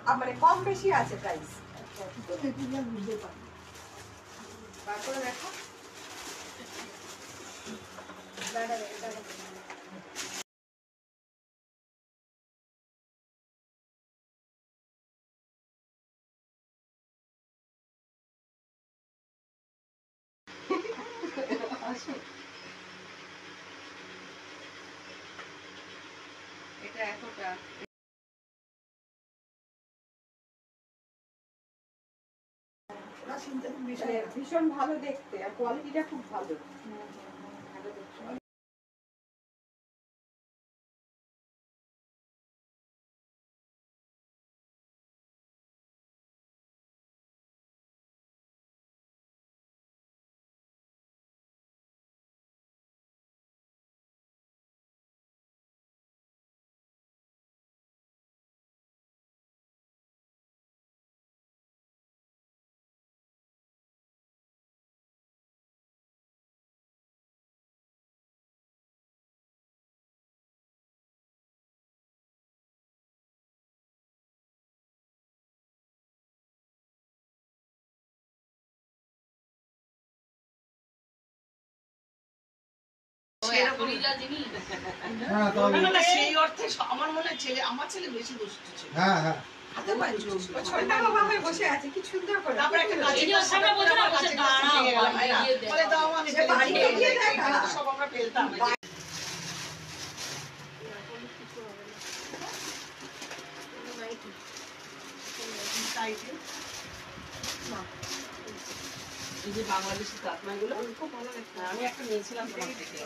মানে কম বেশি আছে প্রাইস। তারপরে দেখো এটা এতটা ভীষণ ভালো দেখতে আর কোয়ালিটিটা খুব ভালো। সেই অর্থে আমার মনে হয় ছেলে, আমার ছেলে বেশি দুষ্টু ছিল। বসে আছে কি সুন্দর করে। তারপর একটা সব আমরা ফেলতাম। এই যে বাংলাদেশি কাতমাগুলো খুব ভালো লাগছে। আমি একটা নিয়েছিলাম তোমার থেকে।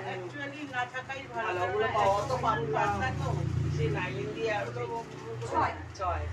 অ্যাকচুয়ালি না থাকাই ভালো। ওগুলো পাওয়া তো পারতাম না তো। সেই নাইলিন দিয়ে আর তো ছয়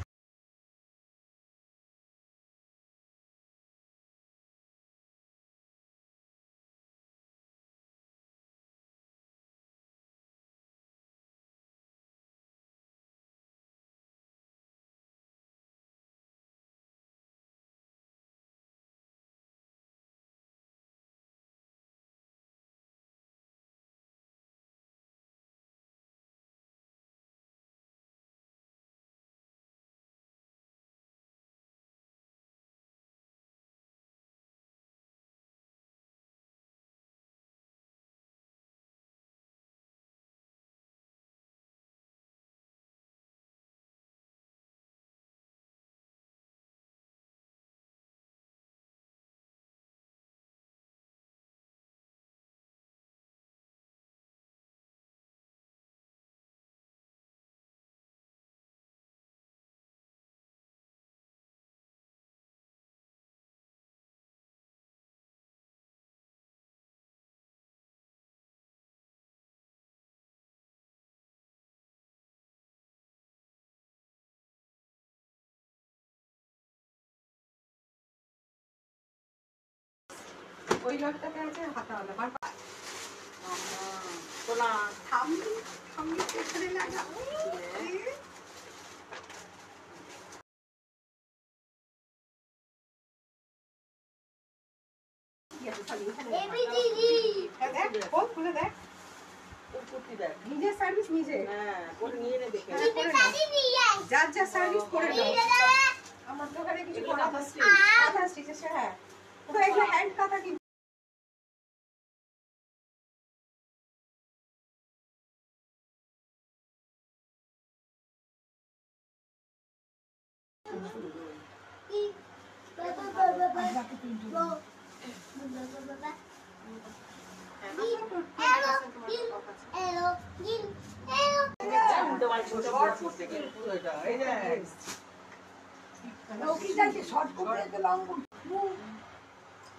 ওই লটটাতে আছে হাতাওয়ালা। তোলা থামলি থামলি পেছনে লাগা। খুলে দেখ নিজের সার্ভিস নিজে। হ্যাঁ করে নিয়ে নে দেখে। যার যা সার্ভিস করে নাও। আমার দোকানে কিছু কথা স্টিচ হ্যাঁ পুরো এগুলো হ্যান্ড কাটা কি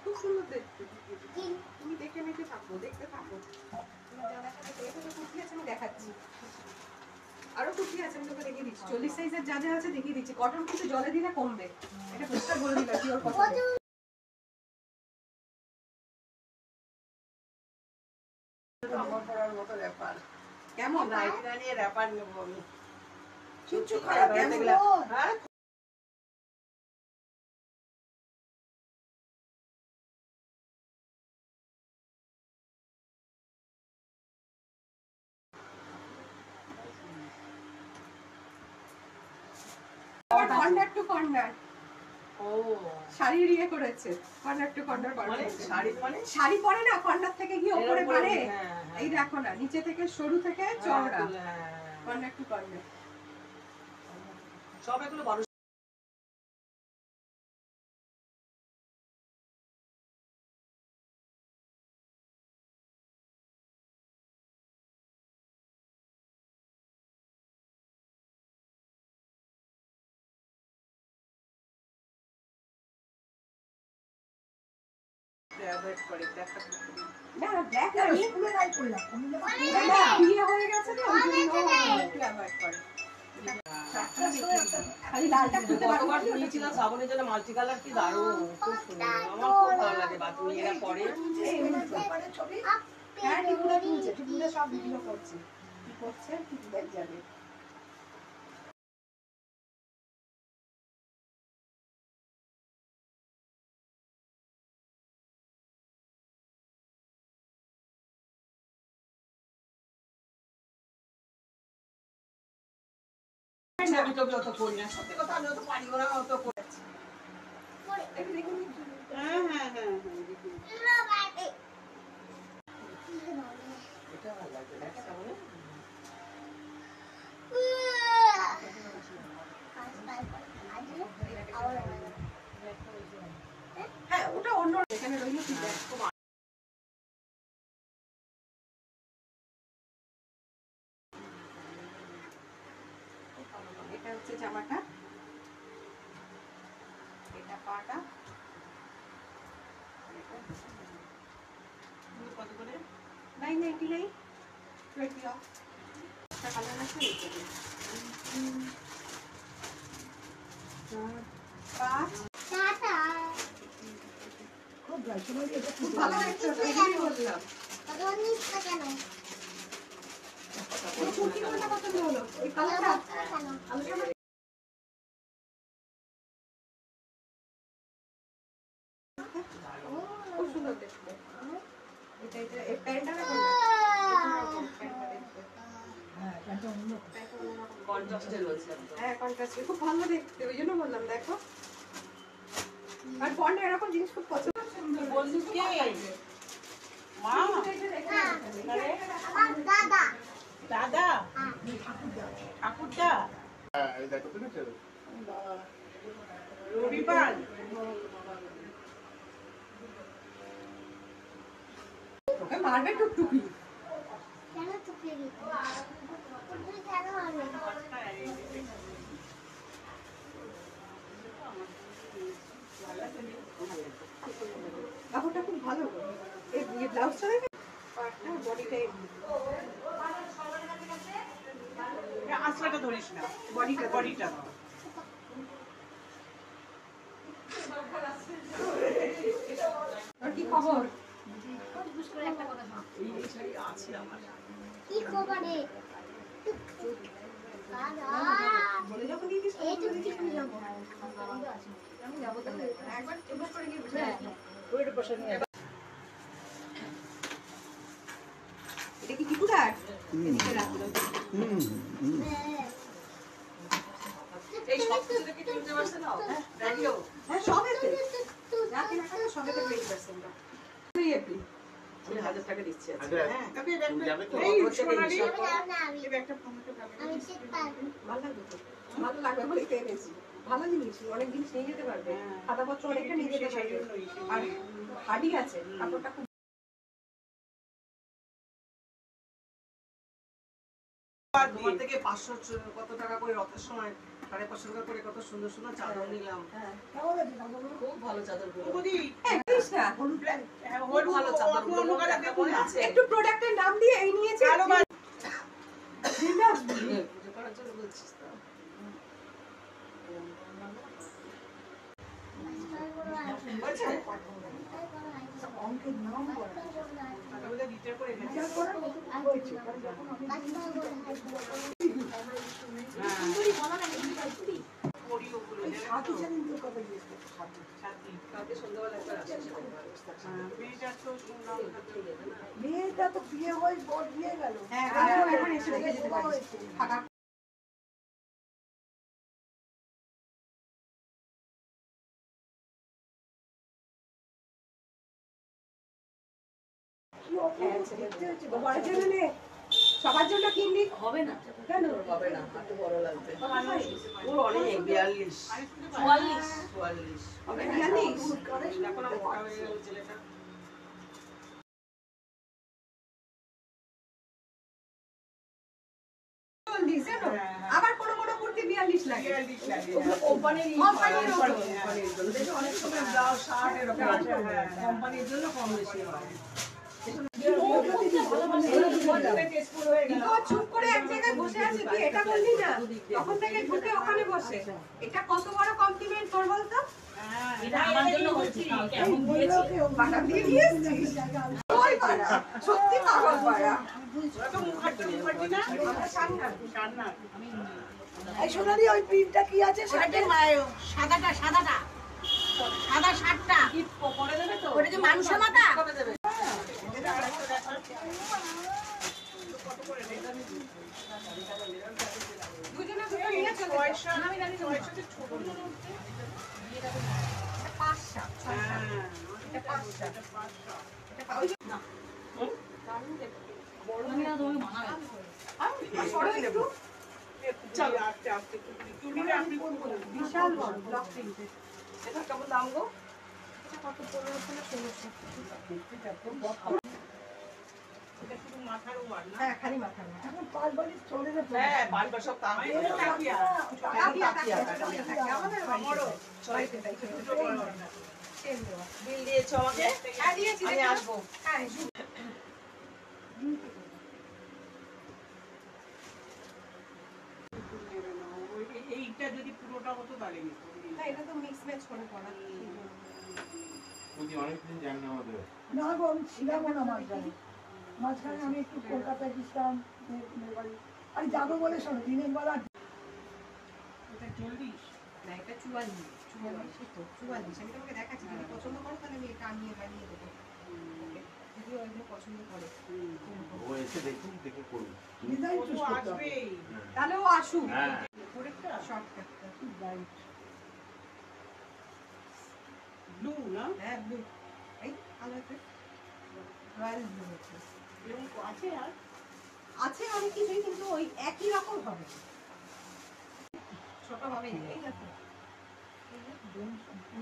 খুব সুন্দর দেখতে। তুমি দেখে নিতে থাকো, দেখতে থাকো। কুর্তি আছে আমি দেখাচ্ছি, আরো কুর্তি আছে আমি তোকে দেখিয়ে দিচ্ছি। 40 সাইজের যা যা আছে দেখিয়ে দিচ্ছি। কটন কিন্তু জলে দিলে কমবে, এটা পরিষ্কার বলে দিলাম পিওর কটন। আমার পড়ার মতো ব্যাপার কেমন নাইটিটা নিয়ে র্যাপার নেবো আমি। কিচ্ছু খারাপ কেমন হ্যাঁ কর্নার টু কর্নার ও শাড়ির ইয়ে করেছে। কর্নার টু কর্নার মানে শাড়ি মানে শাড়ি পরে না কর্নার থেকে গিয়ে উপরে বাড়ে। হ্যাঁ, এই দেখো না নিচে থেকে সরু থেকে চওড়া হ্যাঁ। Corner to corner. সব এগুলো 1200 অ্যাভয়েড করে দেখা না ব্ল্যাক না স্কুলে নাই করলাম না বিয়ে হয়ে গেছে তো ওই জন্য একটু অ্যাভয়েড করে। খালি লালটা খুলতে গতবার নিয়েছিলাম শ্রাবণের জন্য মাল্টি কালার, কি দারুণ, খুব সুন্দর, আমার খুব ভালো লাগে বাথরুমে এরা পরে। হ্যাঁ টিপুরে তুলছে, টিপুরে সব ভিডিও করছে, কি করছে টিপুরে যাবে। ছবি টবি অত করি না, সত্যি কথা আমি অত পারি না, অত করেছি। হ্যাঁ হ্যাঁ হ্যাঁ দেখুন এটা ভালো লাগবে না শ্রাবণে। হ্যাঁ ওটা অন্য এখানে রইল ঠিক আছে। এটা হচ্ছে জামাটা, এটা পাটা, কত করে? 999 20 অফ। এটা কালার আছে এইটাতে। পাঁচ খুব ভালো লাগছে, এটাই বললাম। ওই কুর্তি কোনটা পছন্দ হলো? ওই কালারটা? খুব সুন্দর দেখতে। এটা এই প্যান্টটা না কোনটা? প্যান্টটা দেখতে। হ্যাঁ প্যান্টটা অন্য। কন্ট্রাস্টে রয়েছে একদম। হ্যাঁ কন্ট্রাস্টে খুব ভালো দেখতে, ওই জন্য বললাম দেখো। আর বন্ডে এরকম জিনিস খুব পছন্দ। বলছিস কে? মা? দাদা দাদা? ঠাকুরদা? হ্যাঁ এই দেখো তুমি তো রবিবার? ওকে মারবে টুকটুকি। কেন চুপে গেলি? তুই কেন মারবি? কাপড়টা খুব ভালো। এই ব্লাউজটা দেখে পাটটা বডিটা আঁচলাটা ধরিস না, বডিটা বডিটা। আর কি খবর? এই শাড়ি আছে আমার। কি খবর রে? দাদা বলে যখন দিয়ে দিস এই তো কি খুঁজে যাবো? আমি যাবো তাহলে একবার চেঞ্জ করে গিয়ে বুঝে আসবো। ওইটা বসে নিয়ে এটা কি টিপুরার? এদিকে রাখলাম। সবকিছু দেখে 20% নাও ব্যাগেও হ্যাঁ সবেতে যা কেনাকাটা সবেতে 20% দাও 3 এপ্রিল আমি 1000 টাকা দিচ্ছি আজকে আচ্ছা, হ্যাঁ তুমি যাবে তো? এই সোনালি আমি এই ব্যাগটা ফোনটা আমি ঠিক পারবো ভালো লাগবে তো ভালো লাগবে বলে কিনেছি ভালো জিনিস অনেক জিনিস নিয়ে যেতে পারবে খাতাপত্র অনেকটা নিয়ে যেতে পারবে আর হাডি আছে কাপড়টা খুব তোমার থেকে 500 কত টাকা করে রথের সময় 550 টাকা করে কত সুন্দর সুন্দর চাদর নিলাম হ্যাঁ খুব ভালো চাদর গুলো জানিস না খুব ভালো চাদর গুলো মনে আছে একটু প্রোডাক্টের নাম দিয়ে এই নিয়েছি আরো বিন্দাস পুজো করার জন্য বলছিস তো বলছে অঙ্কের নাম বলা টাকা বলে রিটার করে এনেছি পড়ি ওগুলো সাথী কালকে সন্ধ্যাবেলা একবার আসে মেয়েটা তো শুনলাম মেয়েটা তো বিয়ে হয়ে বর দিয়ে গেল হ্যাঁ এখন এসে দেখে যেতে পারিস ফাঁকা বড় জন্য নে সবার জন্য কিনবি হবে না কেন হবে না একটু বড় লাগবে ওর অনেক 42 44 হবে জানিস দেখো না মোটা হয়ে গেল ছেলেটা চল্লিশ জানো আবার কোনো কোনো কুর্তি 42 লাগে কোম্পানির কোম্পানির উপর। দেখো অনেক সময় ব্লাউজ শার্ট এরকম আছে কোম্পানির জন্য কম বেশি হয় তো চুপ করে এক জায়গায় বসে আছে তুই এটা বললি না তখন থেকে ঢুকে ওখানে বসে এটা কত বড় কমপ্লিমেন্ট তোর বলতো এটা আমার জন্য হচ্ছে কেমন দিয়েছি বাটা দিয়ে দিয়েছিস ওই বাড়া সত্যি পাগল বাড়া ওরা তো মুখার্জি না আমরা সান্না রান্না এই সোনালি ওই প্রিন্টটা কি আছে ওটা সাদাটা সাদা শার্টটা কি পরে দেবে তো ওটা যে মানুষের মাথা কবে দেবে দুজনে দুটো নিয়ে চলে পয়সা আমি জানি পয়সাতে ছোট ছোট পাঁচটা ছয়টা এটা পাঁচটা এটা ওই না সরো একটু চলো আস্তে আস্তে চুড়িটা আপনি কোন বিশাল বড় ব্লক প্রিন্টের এটা কেমন দাম গো এটা কত 15 এটা শুধু মাথার ওয়ার না হ্যাঁ খালি মাথা না এখন পাঁচ বাড়ির চলে না হ্যাঁ বারবার সব তামাই তাকিয়া আমাদের আমারও বাড়িতে তাই দুটো বড় বড়। সেম দেওয়া বিল দিয়েছো আমাকে হ্যাঁ দিয়েছি আমি দেখো। আসবো হ্যাঁ এইটা যদি পুরোটা হতো তাহলে নিত না এটা তো মিক্স ম্যাচ করে পড়া বুঝি অনেকদিন জানি না আমাদের। না গো আমি ছিলাম না মাঝখানে মাঝখানে আমি একটু কলকাতায় গেছিলাম মেয়ের বাড়ি আমি যাবো বলে শোনো দিনের বেলা এটা 40 না এটা 44 তো 44 আমি তোমাকে দেখাচ্ছি যদি পছন্দ করো তাহলে আমি এটা আনিয়ে বানিয়ে দেবো যদি ওইগুলো পছন্দ করে ও এসে দেখুন দেখে করুন। ডিজাইন ও চুজ তো করতে হবে আসবেই তাহলে ও আসুক হ্যাঁ পরেরটা শর্ট কাটটা রাইট ব্লু না হ্যাঁ ব্লু এই কালারটা রয়্যাল ব্লু হচ্ছে এরকম আছে আর আছে অনেক কিছুই কিন্তু ওই একই রকম হবে ছোট হবে এই দেখো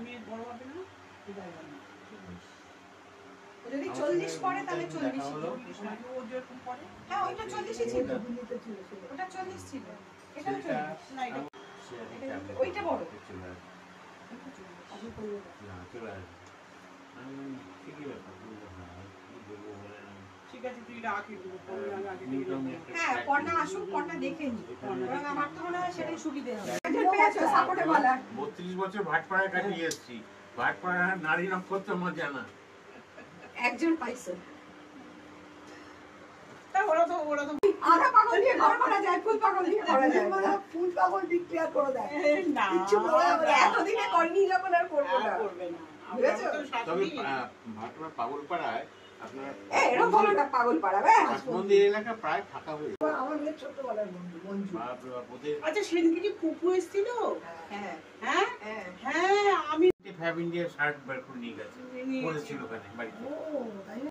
মেয়ে বড় হবে না ও যদি 40 পড়ে তাহলে 40 দেখা হলো। ও যেরকম পরে হ্যাঁ ওইটা 40 ছিল দিল্লিতে ছিল সেটা ওটা 40 ছিল এটাও সেটা 40 না এটা ওইটা বড়। চলে আসবে। আমি করবো না, চলে আসবে। আমি বললাম, ঠিকই ব্যাপার, বললাম, না, কি বলবো বলে না। ঠিক আছে তুই রাখ এগুলো পরে আমি আগে দিয়ে নিলাম দেবো। একটা হ্যাঁ pack পড়না করে আসুক দিলাম। পড়না দেখে নি এখানে এবং দেখি। আমার তো মনে হয় সেটাই সুবিধে হবে একজন পেয়েছো সাপোর্টে বলা 32 বছর ভাটপাড়ায় কাটিয়ে এসেছি। ভাটপাড়ার নারী নক্ষত্র আমার জানা। একজন পাইছো তা ওরা তো আধা পাগল দিয়ে ঘর করা যায় ফুল পাগল দিয়ে করা যায় দিনের বেলা ফুল পাগল ডিক্লেয়ার করে দেয় না কিচ্ছু বলা যাবে না। এতদিনে করিনি যখন আর করবো না করবে না বুঝেছো? আমরা তো তবে শাশুড়ি। ভাটপাড়া পাগলপাড়ায় আপনার এরকম বলো না, পাগল পাড়াবে। কাঠ মন্দির এলাকা প্রায় ফাঁকা হয়ে যায়। আমার মেয়ের ছোট্টবেলার বন্ধু মঞ্জু। বাপরে বাপ, ওদের আচ্ছা সেদিনকে কি পুপু এসেছিল? হ্যাঁ হ্যাঁ হ্যাঁ হ্যাঁ আমি ফ্যাব ইন্ডিয়ার শার্ট বার করে নিয়ে গেছে, নিয়েছি। পরেছিল ওখানে বাড়িতে। ও তাই না?